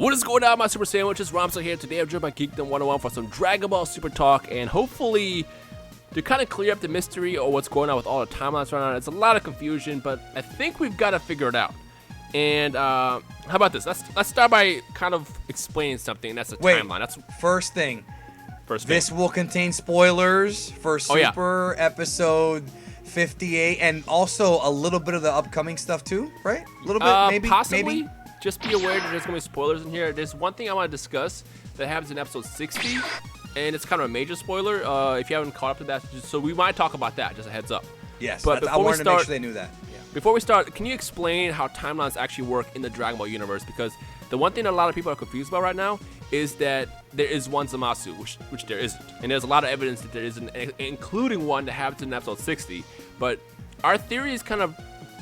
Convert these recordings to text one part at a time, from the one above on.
What is going on, my Super Sandwiches? Rhymestyle here. Today I'm joined by Geekdom 101 for some Dragon Ball Super Talk, and hopefully to kind of clear up the mystery or what's going on with all the timelines right now. It's a lot of confusion, but I think we've got to figure it out. And how about this? Let's start by kind of explaining something, and that's the timeline. That's first thing. This will contain spoilers for Super Episode 58, and also a little bit of the upcoming stuff too, right? A little bit, maybe. Possibly. Just be aware that there's going to be spoilers in here. There's one thing I want to discuss that happens in episode 60, and it's kind of a major spoiler if you haven't caught up to that. So we might talk about that, just a heads up. Yes, but I wanted to make sure they knew that. Yeah. Before we start, can you explain how timelines actually work in the Dragon Ball universe? Because the one thing that a lot of people are confused about right now is that there is one Zamasu, which there isn't. And there's a lot of evidence that there isn't, including one that happens in episode 60. But our theory is kind of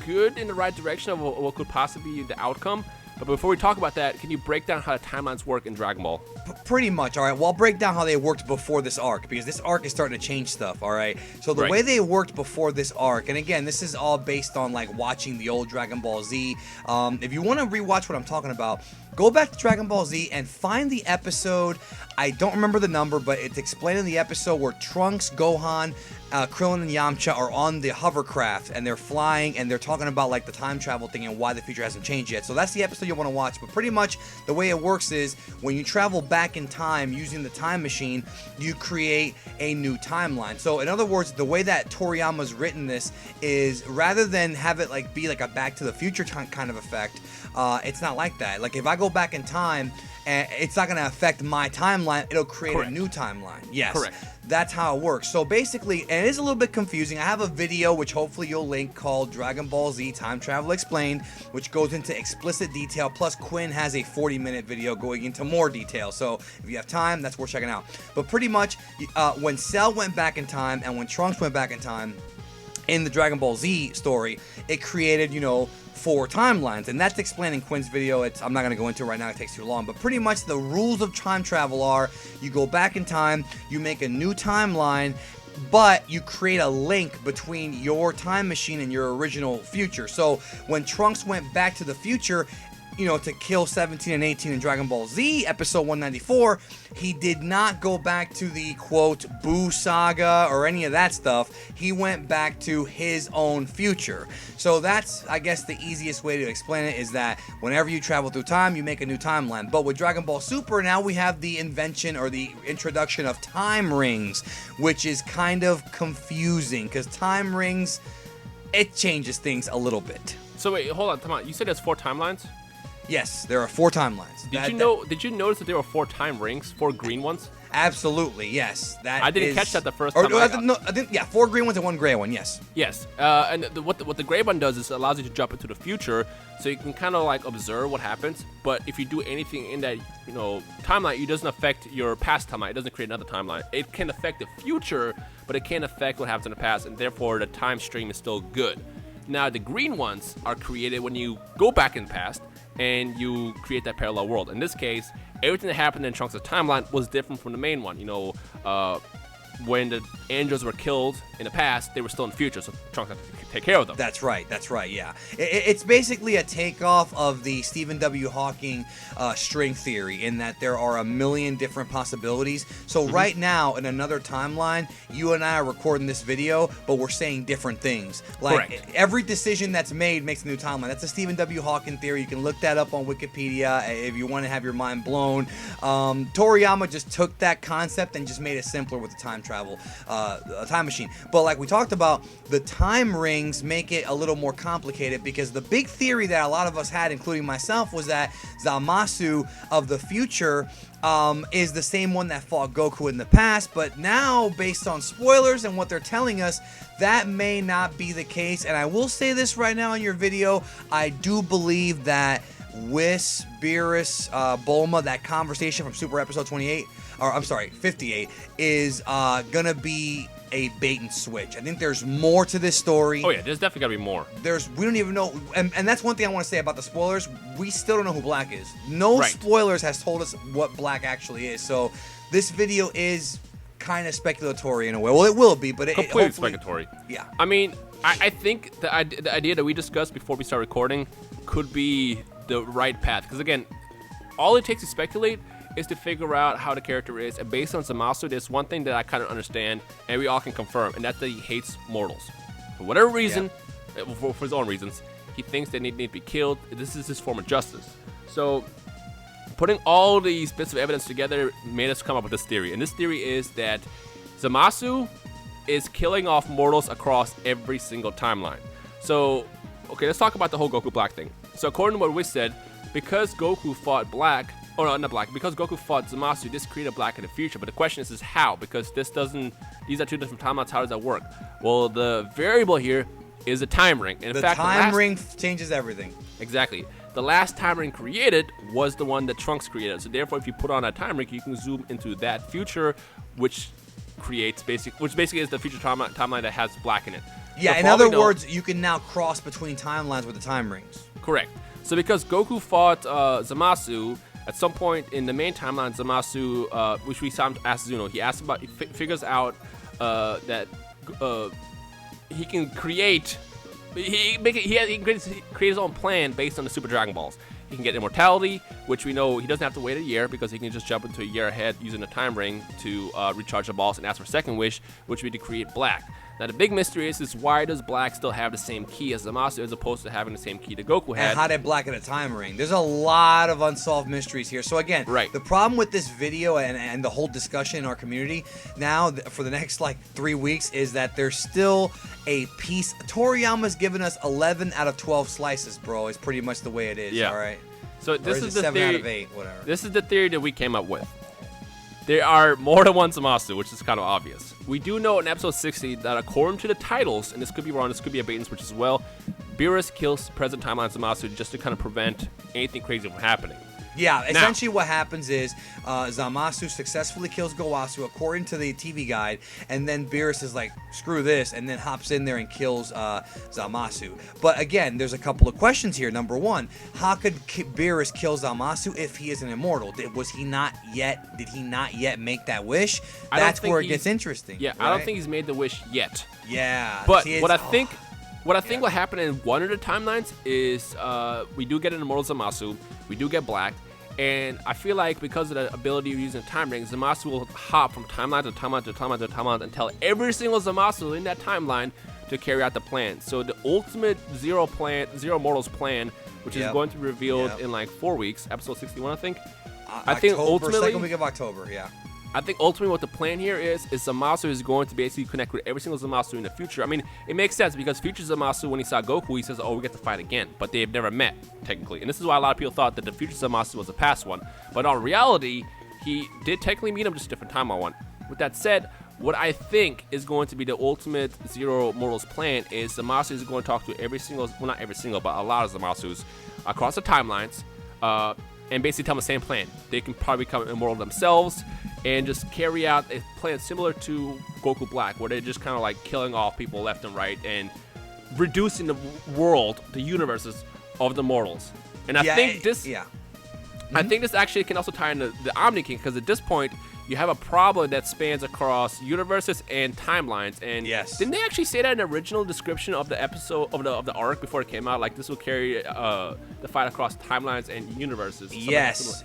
good in the right direction of what could possibly be the outcome. But before we talk about that, can you break down how the timelines work in Dragon Ball? Pretty much, all right. Well, I'll break down how they worked before this arc, because this arc is starting to change stuff, all right? So the way they worked before this arc, and again, this is all based on, like, watching the old Dragon Ball Z. If you want to rewatch what I'm talking about, go back to Dragon Ball Z and find the episode. I don't remember the number, but it's explaining the episode where Trunks, Gohan, Krillin, and Yamcha are on the hovercraft, and they're flying, and they're talking about, like, the time travel thing and why the future hasn't changed yet. So that's the episode you want to watch. But pretty much the way it works is when you travel back in time using the time machine, you create a new timeline. So in other words, the way that Toriyama's written this is, rather than have it like be like a Back to the Future kind of effect, it's not like that. Like, if I go back in time, it's not going to affect my timeline. It'll create a new timeline. Yes. Correct. That's how it works. So basically, and it is a little bit confusing. I have a video, which hopefully you'll link, called Dragon Ball Z Time Travel Explained, which goes into explicit detail. Plus, Quinn has a 40-minute video going into more detail. So if you have time, that's worth checking out. But pretty much, when Cell went back in time and when Trunks went back in time, in the Dragon Ball Z story, it created, 4 timelines, and that's explained in Quinn's video. I'm not going to go into it right now, it takes too long, but pretty much the rules of time travel are, you go back in time, you make a new timeline, but you create a link between your time machine and your original future. So when Trunks went back to the future, to kill 17 and 18 in Dragon Ball Z episode 194, he did not go back to the, quote, Buu saga or any of that stuff. He went back to his own future. So that's, I guess, the easiest way to explain it, is that whenever you travel through time, you make a new timeline. But with Dragon Ball Super, now we have the invention or the introduction of time rings, which is kind of confusing, because time rings, it changes things a little bit. So wait, hold on, come on. You said there's 4 timelines? Yes, there are 4 timelines. Did you notice that there were 4 time rings, 4 green ones? Absolutely, yes. I didn't catch that the first time. Yeah, 4 green ones and 1 gray one. Yes. Yes, and what the gray one does is it allows you to jump into the future, so you can kind of like observe what happens. But if you do anything in that timeline, it doesn't affect your past timeline. It doesn't create another timeline. It can affect the future, but it can't affect what happens in the past, and therefore the time stream is still good. Now the green ones are created when you go back in the past and you create that parallel world. In this case, everything that happened in Trunks' timeline was different from the main one. When the androids were killed in the past, they were still in the future, so Trunks had to take care of them. That's right, yeah. It's basically a takeoff of the Stephen W. Hawking string theory, in that there are a million different possibilities. So right now, in another timeline, you and I are recording this video, but we're saying different things. Like, every decision that's made makes a new timeline. That's a Stephen W. Hawking theory. You can look that up on Wikipedia if you want to have your mind blown. Toriyama just took that concept and just made it simpler with the time travel, a time machine. But like we talked about, the time rings make it a little more complicated, because the big theory that a lot of us had, including myself, was that Zamasu of the future is the same one that fought Goku in the past. But now, based on spoilers and what they're telling us, that may not be the case. And I will say this right now in your video, I do believe that Whis, Beerus, Bulma, that conversation from Super Episode 58, is gonna be a bait and switch. I think there's more to this story. Oh yeah, there's definitely gotta be more. We don't even know, and that's one thing I want to say about the spoilers. We still don't know who Black is. No spoilers has told us what Black actually is. So this video is kind of speculatory in a way. Well, it will be, but completely speculatory. Yeah. I mean, I think the idea that we discussed before we start recording could be the right path, because again, all it takes to speculate is to figure out how the character is. And based on Zamasu, there's one thing that I kind of understand, and we all can confirm, and that's that he hates mortals. For whatever reason, for his own reasons, he thinks they need to be killed. This is his form of justice. So putting all these bits of evidence together made us come up with this theory. And this theory is that Zamasu is killing off mortals across every single timeline. So, okay, let's talk about the whole Goku Black thing. So according to what we said, because Goku fought Black, or no, not Black, because Goku fought Zamasu, this created Black in the future. But the question is how? Because these are two different timelines. How does that work? Well, the variable here is a time ring. And in fact, time ring changes everything. Exactly. The last time ring created was the one that Trunks created. So therefore, if you put on a time ring, you can zoom into that future, which basically is the future timeline that has Black in it. Yeah, so in other words, you can now cross between timelines with the time rings. Correct. So because Goku fought Zamasu, at some point in the main timeline, Zamasu, which we saw him ask Zuno, he figures out that he can create. He can create his own plan based on the Super Dragon Balls. He can get immortality, which we know he doesn't have to wait a year because he can just jump into a year ahead using a time ring to recharge the balls and ask for a second wish, which would be to create Black. Now the big mystery is why does Black still have the same key as Zamasu as opposed to having the same key that Goku had? And how did Black get a time ring? There's a lot of unsolved mysteries here. So again, the problem with this video and the whole discussion in our community now for the next like 3 weeks is that there's still a piece. Toriyama's given us 11 out of 12 slices, bro. It's pretty much the way it is. Yeah. All right. So this is the 7 theory. out of 8, whatever. This is the theory that we came up with. There are more than one Zamasu, which is kind of obvious. We do know in episode 60 that according to the titles, and this could be wrong, this could be a bait and switch as well, Beerus kills present timeline Zamasu just to kind of prevent anything crazy from happening. Yeah, essentially what happens is Zamasu successfully kills Gowasu according to the TV guide, and then Beerus is like, screw this, and then hops in there and kills Zamasu. But again, there's a couple of questions here. Number one, how could Beerus kill Zamasu if he is an immortal? Did he not yet make that wish? That's where it gets interesting. Yeah, right? I don't think he's made the wish yet. Yeah. But what I think will happen in one of the timelines is we do get an immortal Zamasu, we do get Black, and I feel like because of the ability of using time rings, Zamasu will hop from timeline to timeline to timeline to timeline and tell every single Zamasu in that timeline to carry out the plan. So the ultimate Zero Mortals plan, which is going to be revealed in like 4 weeks, episode 61, I think. I think ultimately second week of October, I think ultimately what the plan here is Zamasu is going to basically connect with every single Zamasu in the future. I mean, it makes sense because future Zamasu, when he saw Goku, he says, oh, we get to fight again. But they've never met, technically. And this is why a lot of people thought that the future Zamasu was a past one. But in reality, he did technically meet him, just a different timeline one. With that said, what I think is going to be the ultimate Zero Mortals plan is Zamasu is going to talk to every single, well, not every single, but a lot of Zamasus across the timelines, and basically tell them the same plan. They can probably become immortal themselves and just carry out a plan similar to Goku Black, where they're just kind of like killing off people left and right and reducing the world, the universes of the mortals. And I think this, I think this actually can also tie into the Omni King, because at this point you have a problem that spans across universes and timelines. And didn't they actually say that in the original description of the episode of the arc before it came out? Like this will carry the fight across timelines and universes. Yes.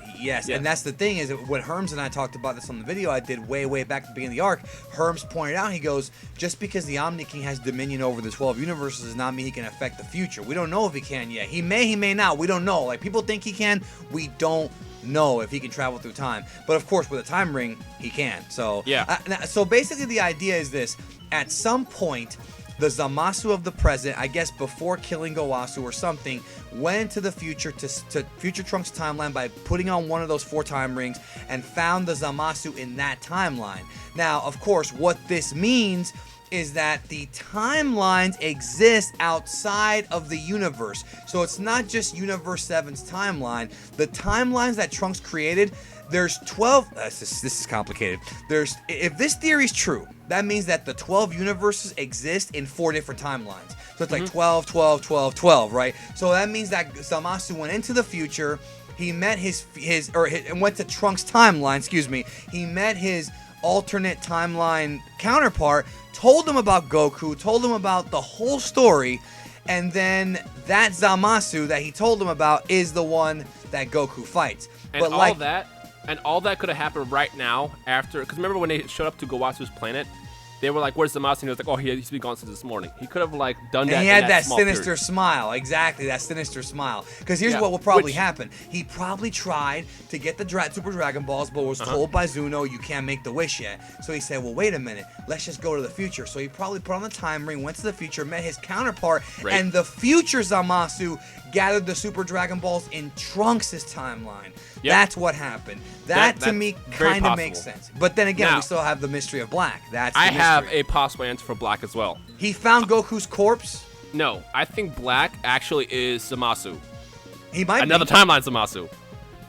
And that's the thing is when Herms and I talked about this on the video I did way back at the beginning of the arc, Herms pointed out, he goes, just because the Omni King has dominion over the 12 universes does not mean he can affect the future. We don't know if he can yet. He may not. We don't know. Like people think he can. We don't know if he can travel through time, but of course with a time ring he can. So so basically the idea is this: at some point the Zamasu of the present, I guess before killing Gowasu or something, went into the future to future Trunks timeline by putting on one of those 4 time rings and found the Zamasu in that timeline. Now of course what this means is that the timelines exist outside of the universe. So it's not just Universe 7's timeline. The timelines that Trunks created, there's 12. This is complicated. If this theory is true, that means that the 12 universes exist in 4 different timelines. So it's like 12, 12, 12, 12, right? So that means that Zamasu went into the future. He met and went to Trunks' timeline. Excuse me. He met his alternate timeline counterpart, told him about Goku, told him about the whole story, and then that Zamasu that he told him about is the one that Goku fights. And but all that could have happened right now after. Because remember when they showed up to Gowasu's planet, they were like, "Where's Zamasu?" And he was like, "Oh, he's been gone since this morning." He could have like done that. And he had that small sinister period. smile. Exactly, that sinister smile. Because here's what will probably happen. He probably tried to get the Super Dragon Balls, but was told by Zuno, you can't make the wish yet. So he said, well, wait a minute. Let's just go to the future. So he probably put on the time ring, went to the future, met his counterpart, and the future Zamasu gathered the Super Dragon Balls in Trunks' timeline. Yep. That's what happened. That to me kind of makes sense. But then again, we still have the mystery of Black. I have a possible answer for Black as well. He found Goku's corpse? No, I think Black actually is Zamasu. He might Another timeline Zamasu.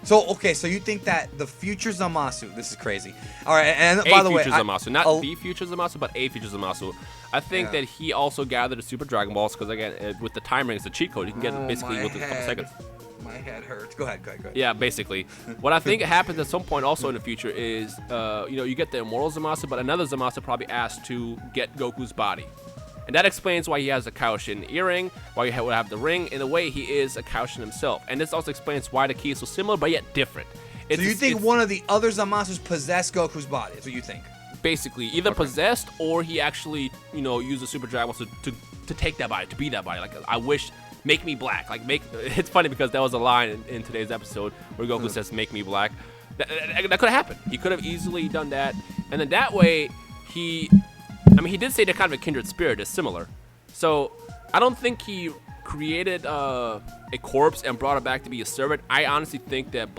So, okay, so you think that the future Zamasu, this is crazy. All right, and by the way, future Zamasu, not the future Zamasu, but a future Zamasu. I think that he also gathered the Super Dragon Balls because, again, with the time ring, it's a cheat code. You can get it basically within a couple seconds. My head hurts. Go ahead. Yeah, basically. What I think happens at some point also in the future is, you get the immortal Zamasu, but another Zamasu probably asked to get Goku's body. And that explains why he has a Kaoshin earring, why he would have the ring. In a way, he is a Kaoshin himself. And this also explains why the key is so similar, but yet different. So you think one of the other Zamasus possessed Goku's body? That's what you think? Basically, either possessed or he actually, used the Super Dragon Balls to take that body, to be that body. Like, I wish... Make me black. It's funny because that was a line in today's episode where Goku says, "Make me black." That could have happened. He could have easily done that, and then that way he did say they're kind of a kindred spirit. It's similar, so I don't think he created a corpse and brought it back to be a servant. I honestly think that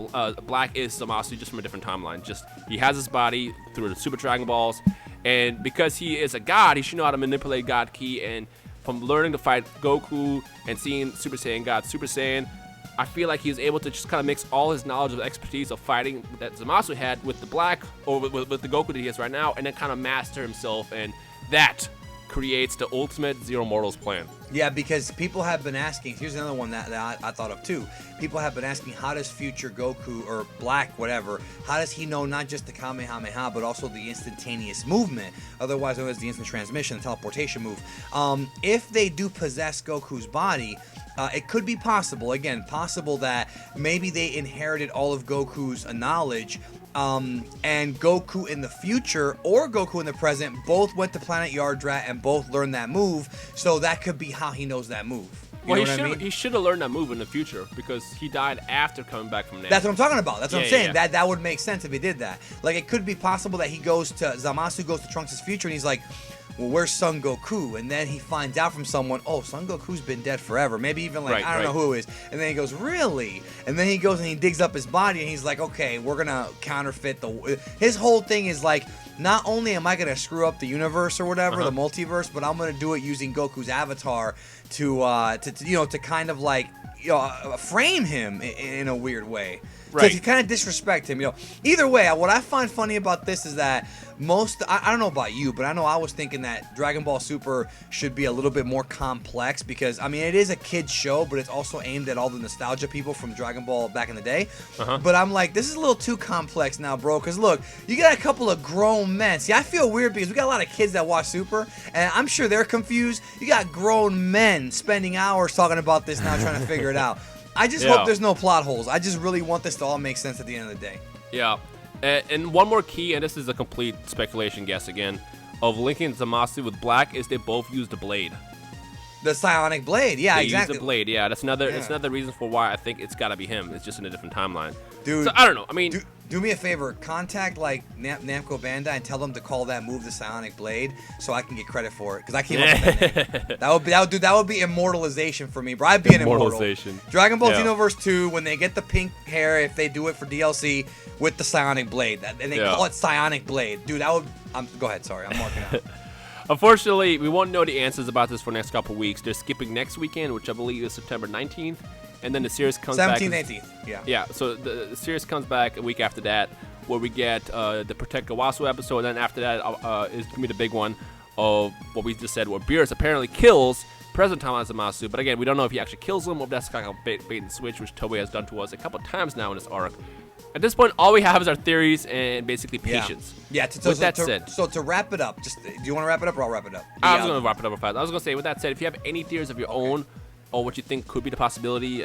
Black is Zamasu just from a different timeline. Just he has his body through the Super Dragon Balls, and because he is a god, he should know how to manipulate God Ki. And from learning to fight Goku and seeing Super Saiyan God Super Saiyan, I feel like he's able to just kind of mix all his knowledge of expertise of fighting that Zamasu had with the Black, or with the Goku that he has right now, and then kind of master himself, and that creates the ultimate Zero Mortals plan. Yeah, because people have been asking, here's another one that I thought of too. People have been asking, how does future Goku, or Black, whatever, how does he know not just the Kamehameha, but also the instantaneous movement, otherwise known as the instant transmission, the teleportation move? If they do possess Goku's body, it could be possible that maybe they inherited all of Goku's knowledge, and Goku in the future or Goku in the present both went to Planet Yardrat and both learned that move, so that could be how he knows that move. He should have learned that move in the future because he died after coming back from Namek. That's what I'm talking about. That's what I'm saying. Yeah. That would make sense if he did that. Like, it could be possible that Zamasu goes to Trunks' future and he's like, well, where's Son Goku? And then he finds out from someone, oh, Son Goku's been dead forever. Maybe even I don't know who it is. And then he goes, really? And then he goes and he digs up his body and he's like, okay, we're going to counterfeit his whole thing is like, not only am I going to screw up the universe or whatever, the multiverse, but I'm going to do it using Goku's avatar to kind of like, frame him in a weird way. Right. To kind of disrespect him, Either way, what I find funny about this is that I don't know about you, but I know I was thinking that Dragon Ball Super should be a little bit more complex because, it is a kid's show, but it's also aimed at all the nostalgia people from Dragon Ball back in the day. But I'm like, this is a little too complex now, bro, because look, you got a couple of grown men. See, I feel weird because we got a lot of kids that watch Super, and I'm sure they're confused. You got grown men spending hours talking about this now, trying to figure it out. I just hope there's no plot holes. I just really want this to all make sense at the end of the day. Yeah. And one more key, and this is a complete speculation guess again, of linking Zamasu with Black is they both use the blade. The psionic blade, yeah, exactly. Use the blade, yeah. That's another reason for why I think it's got to be him. It's just in a different timeline. Dude, so I don't know. Do me a favor, contact Namco Bandai and tell them to call that move the Psionic Blade, so I can get credit for it because I came up with that name. That would be immortalization for me, bro. I'd be an immortal. Dragon Ball Xenoverse 2, when they get the pink hair, if they do it for DLC with the Psionic Blade, and they call it Psionic Blade, dude. Go ahead. Sorry, I'm marking out. Unfortunately, we won't know the answers about this for the next couple weeks. They're skipping next weekend, which I believe is September 19th. And then the series comes 17th, back. 18th, yeah. Yeah, so the series comes back a week after that, where we get the Protect Gowasu episode. And then after that is going to be the big one of what we just said, where Beerus apparently kills present timeline Zamasu. But again, we don't know if he actually kills him or if that's kind of a bait and switch, which Toei has done to us a couple times now in this arc. At this point, all we have is our theories and basically patience. Yeah. With that said, so to wrap it up, do you want to wrap it up or I'll wrap it up? I was going to wrap it up real fast. I was going to say, with that said, if you have any theories of your own or what you think could be the possibility,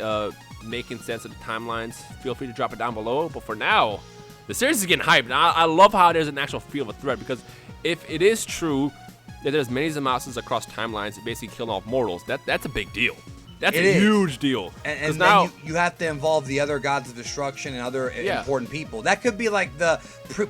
making sense of the timelines, feel free to drop it down below. But for now, the series is getting hyped. And I love how there's an actual feel of a threat, because if it is true that there's many Zamasus across timelines basically killing off mortals, that's a big deal. That's a huge deal. And now then you have to involve the other gods of destruction and other important people. That could be like the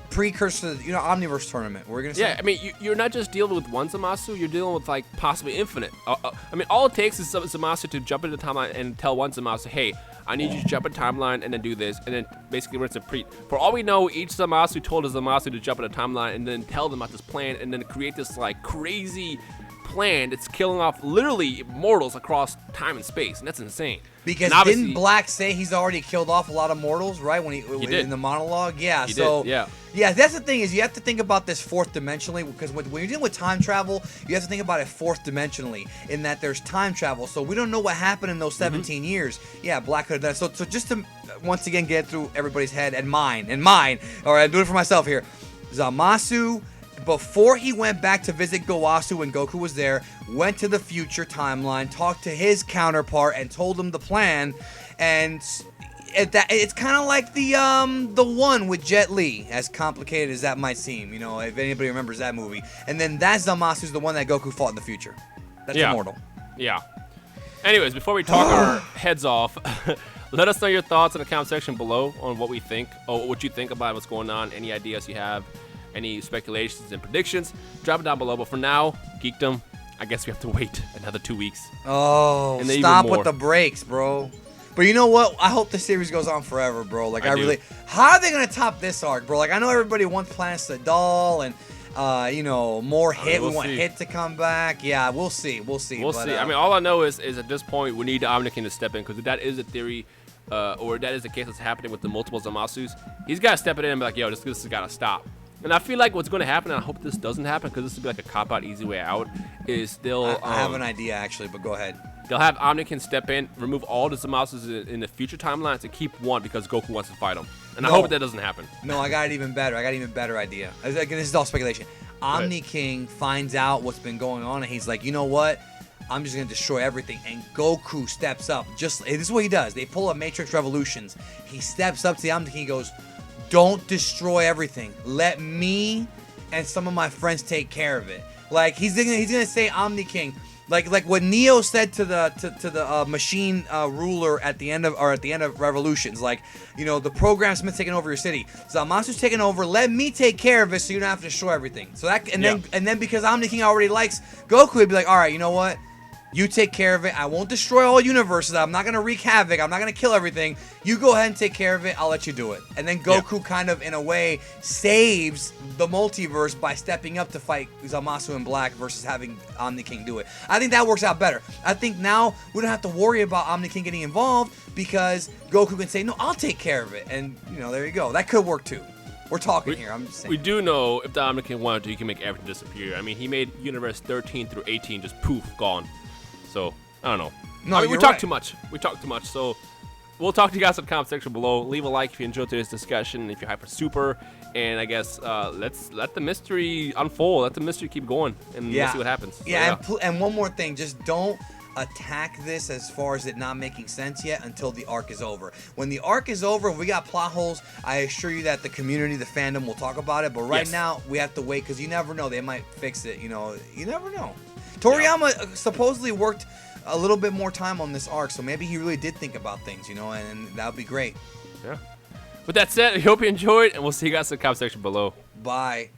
precursor to the, Omniverse tournament. We're gonna say. Yeah, I mean, you're not just dealing with one Zamasu, you're dealing with like possibly infinite. I mean, all it takes is Zamasu to jump into the timeline and tell one Zamasu, hey, I need you to jump in timeline and then do this, and then basically rinse and repeat. For all we know, each Zamasu told a Zamasu to jump in the timeline and then tell them about this plan and then create this like crazy plan that's killing off literally mortals across time and space, and that's insane. Because didn't Black say he's already killed off a lot of mortals, right? When he in the monologue, yeah. He did, yeah. Yeah, that's the thing, is you have to think about this fourth dimensionally, because when you're dealing with time travel, you have to think about it fourth dimensionally, in that there's time travel. So we don't know what happened in those 17 years. Yeah, Black could have done it. So just to once again get through everybody's head and mine. All right, I'm doing it for myself here. Zamasu, before he went back to visit Gowasu when Goku was there, went to the future timeline, talked to his counterpart, and told him the plan. And it's kind of like the one with Jet Li, as complicated as that might seem. If anybody remembers that movie. And then that Zamasu's the one that Goku fought in the future. That's immortal. Yeah. Anyways, before we talk our heads off, let us know your thoughts in the comment section below on what we think, or what you think about what's going on. Any ideas you have. Any speculations and predictions, drop it down below. But for now, Geekdom, I guess we have to wait another 2 weeks. Oh, and stop with the breaks, bro. But you know what? I hope the series goes on forever, bro. Like, I really... How are they going to top this arc, bro? Like, I know everybody wants Planets the Doll and, more Hit. We want Hit to come back. Yeah, we'll see. We'll see. We'll see. I mean, all I know is at this point, we need Omnikin to step in, because if that is a theory, or that is the case that's happening with the multiple Zamasus, he's got to step it in and be like, yo, this has got to stop. And I feel like what's going to happen, and I hope this doesn't happen, because this would be like a cop-out, easy way out, is they'll... I have an idea, actually, but go ahead. They'll have Omnikin step in, remove all the Zamasus in the future timelines, and keep one because Goku wants to fight him. And I hope that doesn't happen. No, I got it even better. I got an even better idea. Again, this is all speculation. Omni King finds out what's been going on, and he's like, you know what? I'm just going to destroy everything. And Goku steps up. This is what he does. They pull up Matrix Revolutions. He steps up to the Omni King and goes... Don't destroy everything. Let me and some of my friends take care of it. Like he's gonna say Omni King, like what Neo said to the machine ruler at the end of Revolutions. Like, the program's been taking over your city. Zamasu's taking over. Let me take care of it, so you don't have to destroy everything. So that and then because Omni King already likes Goku, he'd be like, all right, you know what? You take care of it. I won't destroy all universes. I'm not going to wreak havoc. I'm not going to kill everything. You go ahead and take care of it. I'll let you do it. And then Goku kind of, in a way, saves the multiverse by stepping up to fight Zamasu and Black versus having Omni King do it. I think that works out better. I think now we don't have to worry about Omni King getting involved, because Goku can say, no, I'll take care of it. And, there you go. That could work too. We're talking here. I'm just saying. We do know if the Omni King wanted to, he can make everything disappear. I mean, he made Universe 13 through 18 just poof, gone. So, I don't know. No, we talk too much. We talk too much. So, we'll talk to you guys in the comment section below. Leave a like if you enjoyed today's discussion, if you're hyper super. And I guess let's let the mystery unfold. Let the mystery keep going, and we'll see what happens. So, and one more thing. Just don't attack this as far as it not making sense yet until the arc is over. When the arc is over, if we got plot holes, I assure you that the community, the fandom will talk about it. But right now, we have to wait, because you never know. They might fix it. You never know. Toriyama supposedly worked a little bit more time on this arc, so maybe he really did think about things, and that would be great. Yeah. With that said, I hope you enjoyed, and we'll see you guys in the comment section below. Bye.